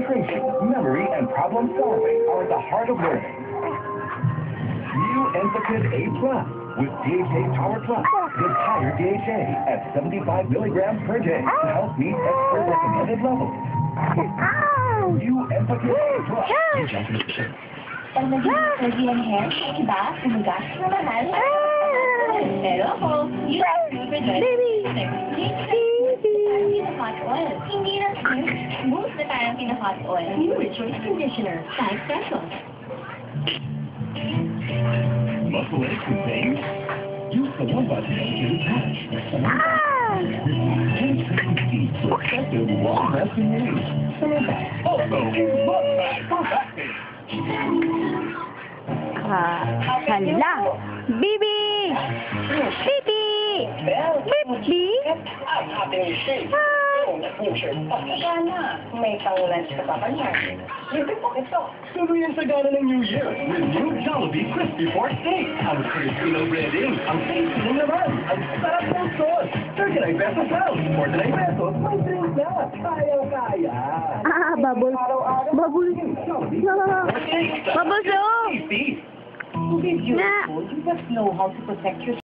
concentration, memory, and problem solving are at the heart of learning. New Enfapid A Plus with DHA Power Plus gives higher DHA at 75 milligrams per day to help meet expert recommended levels. New Enfapid A Plus. Pag naging curly ang hair, iba, umagas na mahal. Pero ako, you super good. Hot oil. Hindi na smooth na parang pina-hot oil. New Rejoice Conditioner, 5 pesos. Muscle aches and pains? Use the one-button elevated patch. Effective long-lasting relief. Also, butt back for back pain. Hala! Bibi! Bibi! Bibi! Sana, may pang-lunch ka pa ba niya? Libre po ito. Sabihin sa gana ng New Year with new Jollibee Crispy Pork Steak. Ang crispy ng breading, ang tasty ng laman, ang sarap ng sauce. 39 pesos lang. 49 pesos, may drink na. Kaya-kaya. Bubbles. Bubbles. Bubbles, oh! To be beautiful, you must know how to protect yourself.